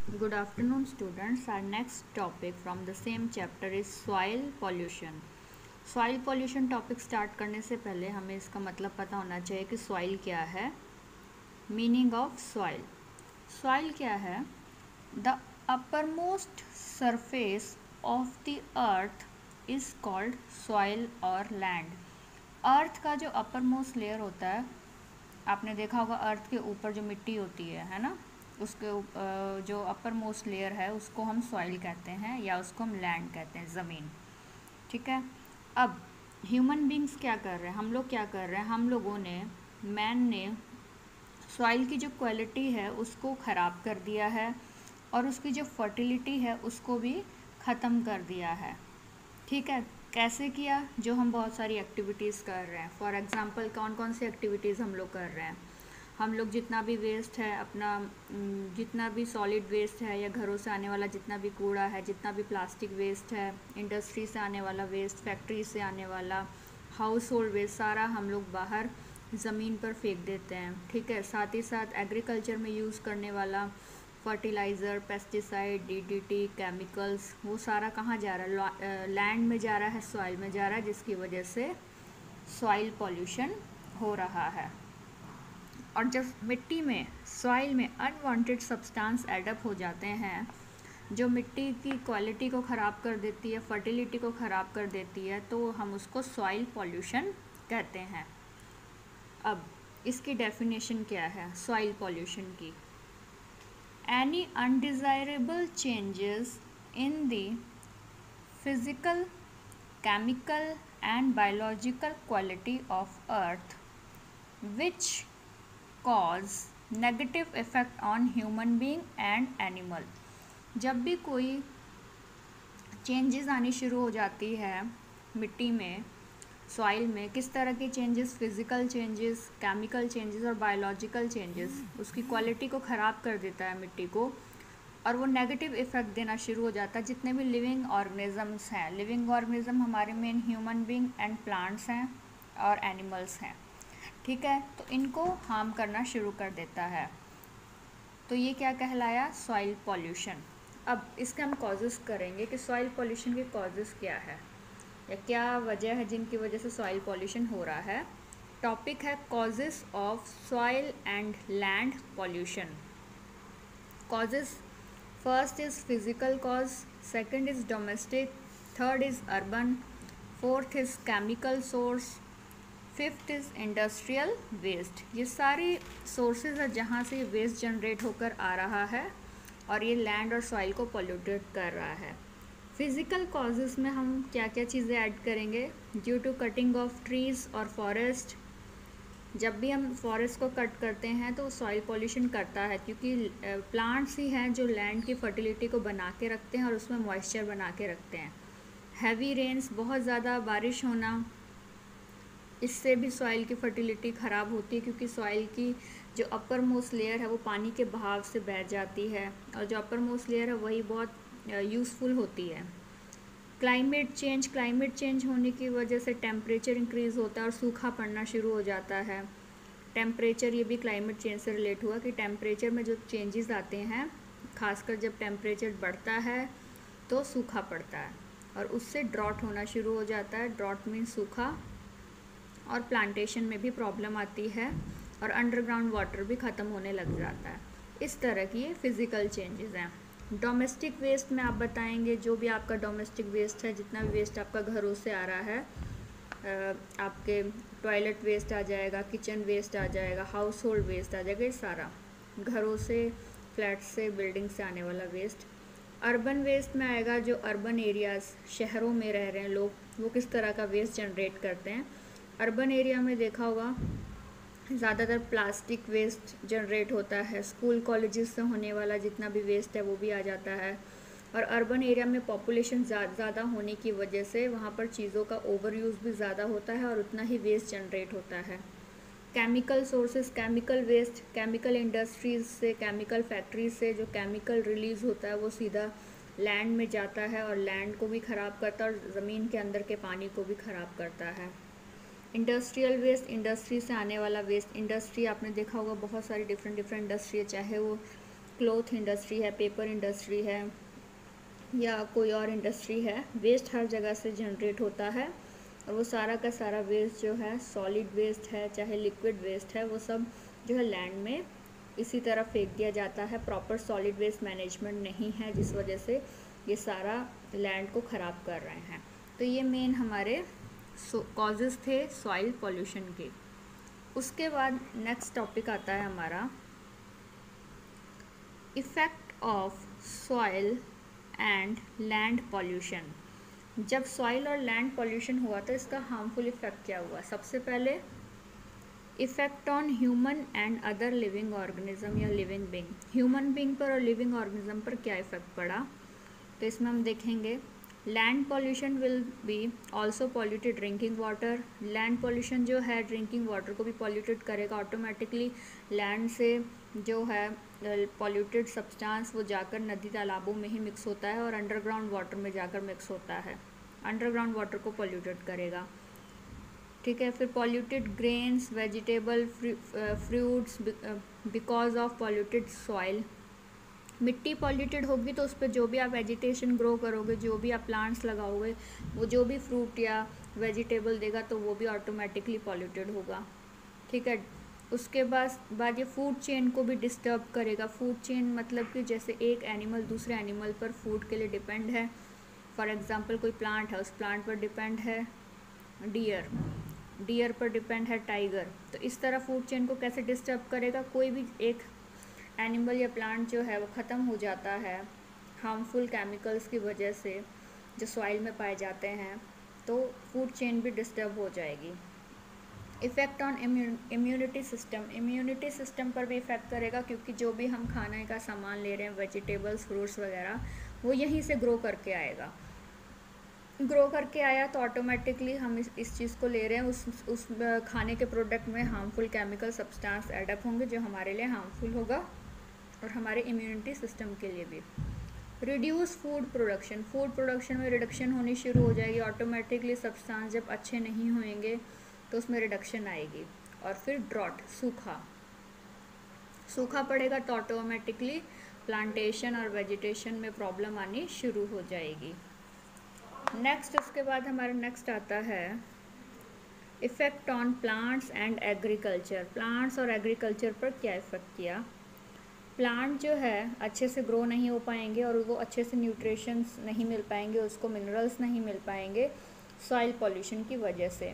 Good afternoon, students. Our next topic from the same chapter is soil pollution. Soil pollution topic start करने से पहले हमें इसका मतलब पता होना चाहिए कि सॉइल क्या है. Meaning of soil. सॉइल क्या है? The upper most surface of the earth is called soil और लैंड. अर्थ का जो अपर मोस्ट लेयर होता है, आपने देखा होगा अर्थ के ऊपर जो मिट्टी होती है ना, उसके जो अपर मोस्ट लेयर है उसको हम सॉइल कहते हैं या उसको हम लैंड कहते हैं, ज़मीन. ठीक है. अब ह्यूमन बींग्स क्या कर रहे हैं, हम लोग क्या कर रहे हैं, हम लोगों ने, मैन ने सॉइल की जो क्वालिटी है उसको ख़राब कर दिया है और उसकी जो फर्टिलिटी है उसको भी ख़त्म कर दिया है. ठीक है. कैसे किया? जो हम बहुत सारी एक्टिविटीज़ कर रहे हैं. फॉर एग्ज़ाम्पल कौन कौन सी एक्टिविटीज़ हम लोग कर रहे हैं. हम लोग जितना भी वेस्ट है अपना, जितना भी सॉलिड वेस्ट है या घरों से आने वाला जितना भी कूड़ा है, जितना भी प्लास्टिक वेस्ट है, इंडस्ट्री से आने वाला वेस्ट, फैक्ट्री से आने वाला, हाउस होल्ड वेस्ट, सारा हम लोग बाहर ज़मीन पर फेंक देते हैं. ठीक है. साथ ही साथ एग्रीकल्चर में यूज़ करने वाला फर्टिलाइज़र, पेस्टिसाइड, डीडीटी, केमिकल्स, वो सारा कहाँ जा रहा है? लैंड में जा रहा है, सॉइल में जा रहा है, जिसकी वजह से सॉइल पॉल्यूशन हो रहा है. और जब मिट्टी में, सॉइल में अनवांटेड सब्सटेंस एडअप हो जाते हैं जो मिट्टी की क्वालिटी को ख़राब कर देती है, फर्टिलिटी को ख़राब कर देती है, तो हम उसको सॉइल पॉल्यूशन कहते हैं. अब इसकी डेफिनेशन क्या है सॉइल पॉल्यूशन की? Any undesirable changes in the physical, chemical and biological quality of earth which cause negative effect on human being and animal. जब भी कोई चेंजेस आनी शुरू हो जाती है मिट्टी में, सॉइल में, किस तरह के changes? Physical changes, chemical changes और बायोलॉजिकल चेंजेस. उसकी क्वालिटी को ख़राब कर देता है मिट्टी को और वो नेगेटिव इफ़ेक्ट देना शुरू हो जाता है. जितने भी लिविंग ऑर्गेनिजम्स हैं, लिविंग ऑर्गेनिज्म हमारे main human being and plants हैं और एनिमल्स हैं. ठीक है. तो इनको हार्म करना शुरू कर देता है. तो ये क्या कहलाया? Soil pollution. अब इसके हम कॉजेज़ करेंगे कि सॉइल पॉल्यूशन के कॉजेज़ क्या है या क्या वजह है जिनकी वजह से सॉइल पॉल्यूशन हो रहा है. टॉपिक है causes of soil and land pollution. Causes: first is physical cause, second is domestic, third is urban, fourth is chemical source, fifth is industrial waste. ये सारी सोर्सेज है जहाँ से वेस्ट जनरेट होकर आ रहा है और ये लैंड और सॉइल को पोल्यूटेड कर रहा है. फिज़िकल कॉजेज़ में हम क्या क्या चीज़ें ऐड करेंगे? Due to cutting of trees और फॉरेस्ट. जब भी हम फॉरेस्ट को कट करते हैं तो सॉइल पॉल्यूशन करता है, क्योंकि प्लांट्स ही हैं जो लैंड की फर्टिलिटी को बना के रखते हैं और उसमें मॉइस्चर बना के रखते हैं. हैवी रेन्स, बहुत ज़्यादा बारिश होना, इससे भी सॉइल की फर्टिलिटी ख़राब होती है, क्योंकि सॉइल की जो अपर मोस्ट लेयर है वो पानी के बहाव से बह जाती है और जो अपर मोस्ट लेयर है वही बहुत यूज़फुल होती है. क्लाइमेट चेंज होने की वजह से टेम्परेचर इंक्रीज़ होता है और सूखा पड़ना शुरू हो जाता है. टेम्परेचर, ये भी क्लाइमेट चेंज से रिलेट हुआ कि टेम्परेचर में जो चेंजेस आते हैं, खासकर जब टेम्परेचर बढ़ता है तो सूखा पड़ता है और उससे ड्रॉट होना शुरू हो जाता है. ड्रॉट मीन्स सूखा. और प्लांटेशन में भी प्रॉब्लम आती है और अंडरग्राउंड वाटर भी ख़त्म होने लग जाता है. इस तरह की ये फिज़िकल चेंजेस हैं. डोमेस्टिक वेस्ट में आप बताएंगे जो भी आपका डोमेस्टिक वेस्ट है, जितना भी वेस्ट आपका घरों से आ रहा है, आपके टॉयलेट वेस्ट आ जाएगा, किचन वेस्ट आ जाएगा, हाउस होल्ड वेस्ट आ जाएगा, ये सारा घरों से, फ्लैट से, बिल्डिंग से आने वाला वेस्ट. अर्बन वेस्ट में आएगा जो अर्बन एरियाज़, शहरों में रह रहे हैं लोग, वो किस तरह का वेस्ट जनरेट करते हैं. अर्बन एरिया में देखा होगा ज़्यादातर प्लास्टिक वेस्ट जनरेट होता है. स्कूल कॉलेजेस से होने वाला जितना भी वेस्ट है वो भी आ जाता है. और अर्बन एरिया में पॉपुलेशन ज़्यादा होने की वजह से वहाँ पर चीज़ों का ओवर यूज़ भी ज़्यादा होता है और उतना ही वेस्ट जनरेट होता है. Chemical sources, chemical waste, chemical industries से, केमिकल फैक्ट्रीज से जो केमिकल रिलीज़ होता है वो सीधा लैंड में जाता है और लैंड को भी ख़राब करता है और ज़मीन के अंदर के पानी को भी ख़राब करता है. इंडस्ट्रियल वेस्ट, इंडस्ट्री से आने वाला वेस्ट. इंडस्ट्री आपने देखा होगा बहुत सारी डिफरेंट इंडस्ट्री है, चाहे वो क्लॉथ इंडस्ट्री है, पेपर इंडस्ट्री है या कोई और इंडस्ट्री है, वेस्ट हर जगह से जनरेट होता है और वो सारा का सारा वेस्ट जो है, सॉलिड वेस्ट है चाहे लिक्विड वेस्ट है, वो सब जो है लैंड में इसी तरह फेंक दिया जाता है। प्रॉपर सॉलिड वेस्ट मैनेजमेंट नहीं है जिस वजह से ये सारा लैंड को ख़राब कर रहे हैं। तो ये मेन हमारे कॉजेज़ थे सॉइल पॉल्यूशन के। उसके बाद नेक्स्ट टॉपिक आता है हमारा effect of soil and land pollution. जब सॉइल और लैंड पॉल्यूशन हुआ तो इसका हार्मफुल इफ़ेक्ट क्या हुआ? सबसे पहले effect on human and other living organism या लिविंग बींग। ह्यूमन बींग पर और लिविंग ऑर्गेनिज्म पर क्या इफ़ेक्ट पड़ा, तो इसमें हम देखेंगे land pollution will be also polluted drinking water. Land pollution जो है ड्रिंकिंग वाटर को भी पॉल्यूटेड करेगा। ऑटोमेटिकली लैंड से जो है पॉल्यूटेड सब्सटेंस वो जाकर नदी तालाबों में ही मिक्स होता है और अंडरग्राउंड वाटर में जाकर मिक्स होता है, अंडरग्राउंड वाटर को पॉल्यूटेड करेगा। ठीक है, फिर polluted grains, vegetable, fruits because of polluted soil. मिट्टी पॉल्यूटेड होगी तो उस पर जो भी आप वेजिटेशन ग्रो करोगे, जो भी आप प्लांट्स लगाओगे, वो जो भी फ्रूट या वेजिटेबल देगा तो वो भी ऑटोमेटिकली पॉल्यूटेड होगा। ठीक है, उसके बाद ये फूड चेन को भी डिस्टर्ब करेगा। फूड चेन मतलब कि जैसे एक एनिमल दूसरे एनिमल पर फूड के लिए डिपेंड है। फॉर एग्जांपल कोई प्लांट है, उस प्लांट पर डिपेंड है डियर पर डिपेंड है टाइगर। तो इस तरह फूड चेन को कैसे डिस्टर्ब करेगा? कोई भी एक एनिमल या प्लांट जो है वो ख़त्म हो जाता है हार्मफुल केमिकल्स की वजह से जो सॉइल में पाए जाते हैं, तो फूड चेन भी डिस्टर्ब हो जाएगी। Effect on immunity system. Immunity system पर भी इफ़ेक्ट करेगा क्योंकि जो भी हम खाने का सामान ले रहे हैं, वेजिटेबल्स, फ्रूट्स वगैरह, वो यहीं से ग्रो करके आएगा। ग्रो करके आया तो ऑटोमेटिकली हम इस चीज़ को ले रहे हैं, उस खाने के प्रोडक्ट में हार्मफुल केमिकल सब्सटेंस एडअप होंगे जो हमारे लिए हार्मफुल होगा और हमारे इम्यूनिटी सिस्टम के लिए भी। Reduce food production. Food production में रिडक्शन होनी शुरू हो जाएगी। ऑटोमेटिकली सब्सटेंस जब अच्छे नहीं होंगे तो उसमें रिडक्शन आएगी। और फिर ड्रॉट, सूखा पड़ेगा तो ऑटोमेटिकली प्लांटेशन और वेजिटेशन में प्रॉब्लम आनी शुरू हो जाएगी। नेक्स्ट, उसके बाद हमारा नेक्स्ट आता है effect on plants and agriculture. Plants और एग्रीकल्चर पर क्या इफ़ेक्ट किया? प्लांट जो है अच्छे से ग्रो नहीं हो पाएंगे और वो अच्छे से न्यूट्रिशंस नहीं मिल पाएंगे, उसको मिनरल्स नहीं मिल पाएंगे सॉइल पॉल्यूशन की वजह से।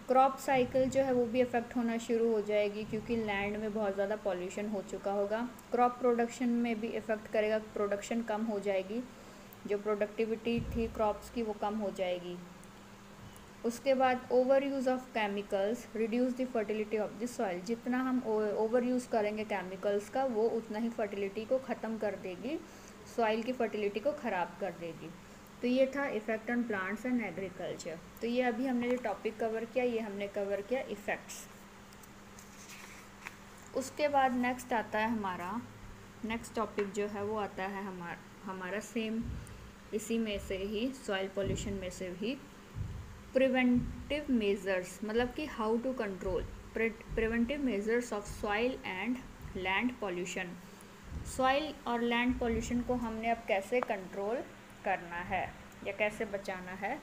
क्रॉप साइकिल जो है वो भी इफ़ेक्ट होना शुरू हो जाएगी क्योंकि लैंड में बहुत ज़्यादा पॉल्यूशन हो चुका होगा। क्रॉप प्रोडक्शन में भी इफ़ेक्ट करेगा, प्रोडक्शन कम हो जाएगी, जो प्रोडक्टिविटी थी क्रॉप्स की वो कम हो जाएगी। उसके बाद over use of chemicals reduce the fertility of the soil. जितना हम ओवर यूज़ करेंगे केमिकल्स का वो उतना ही फर्टिलिटी को ख़त्म कर देगी, सॉइल की फर्टिलिटी को ख़राब कर देगी। तो ये था effect on plants and agriculture. तो ये अभी हमने जो टॉपिक कवर किया, ये हमने कवर किया इफ़ेक्ट्स। उसके बाद नेक्स्ट आता है हमारा नेक्स्ट टॉपिक जो है वो आता है हमारा सेम इसी में से ही, सॉइल पॉल्यूशन में से ही, प्रिवेंटिव मेजर्स, मतलब कि how to control preventive measures of soil and land pollution. Soil और लैंड पॉल्यूशन को हमने अब कैसे कंट्रोल करना है या कैसे बचाना है?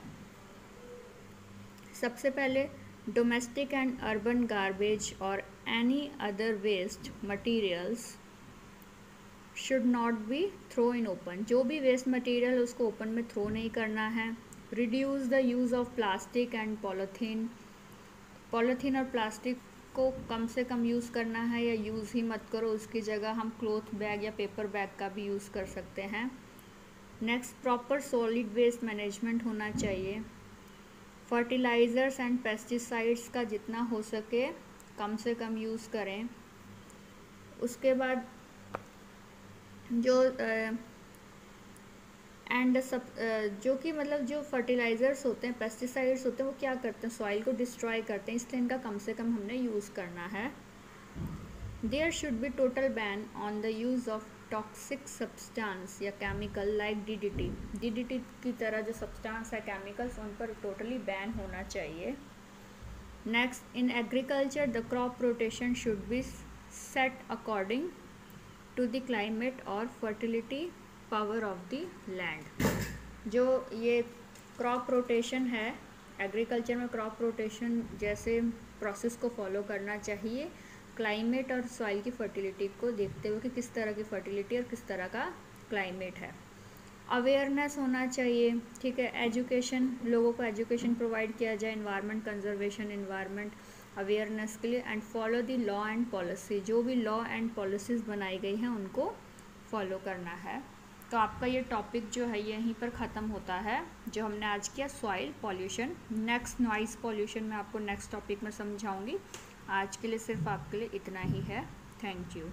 सबसे पहले डोमेस्टिक एंड अर्बन गार्बेज और any other waste materials should not be throw in open. जो भी वेस्ट मटेरियल उसको ओपन में थ्रो नहीं करना है। Reduce the use of plastic and polythene और प्लास्टिक को कम से कम यूज़ करना है या यूज़ ही मत करो, उसकी जगह हम क्लॉथ बैग या पेपर बैग का भी यूज़ कर सकते हैं। Next, proper solid waste management होना चाहिए। फर्टिलाइज़र्स एंड पेस्टिसाइड्स का जितना हो सके कम से कम यूज़ करें। उसके बाद जो कि मतलब जो फर्टिलाइज़र्स होते हैं, पेस्टिसाइड्स होते हैं, वो क्या करते हैं? सॉइल को डिस्ट्रॉय करते हैं, इसलिए इनका कम से कम हमने यूज़ करना है। There should be total ban on the use of toxic substance या केमिकल लाइक DDT की तरह जो सब्सटेंस है, केमिकल्स, उन पर टोटली बैन होना चाहिए। Next, in agriculture the crop rotation should be set according to the climate और fertility power of the land. जो ये क्रॉप रोटेशन है, एग्रीकल्चर में क्रॉप रोटेशन जैसे प्रोसेस को फॉलो करना चाहिए क्लाइमेट और सॉइल की फर्टिलिटी को देखते हुए कि किस तरह की फर्टिलिटी और किस तरह का क्लाइमेट है। अवेयरनेस होना चाहिए, ठीक है, एजुकेशन, लोगों को एजुकेशन प्रोवाइड किया जाए एनवायरनमेंट कंजर्वेशन, एनवायरनमेंट अवेयरनेस के लिए। And follow the law and policy, जो भी लॉ एंड पॉलिसीज़ बनाई गई हैं उनको फॉलो करना है। तो आपका ये टॉपिक जो है यहीं पर ख़त्म होता है, जो हमने आज किया soil pollution. Next noise pollution मैं आपको नेक्स्ट टॉपिक में समझाऊंगी। आज के लिए सिर्फ आपके लिए इतना ही है। Thank you.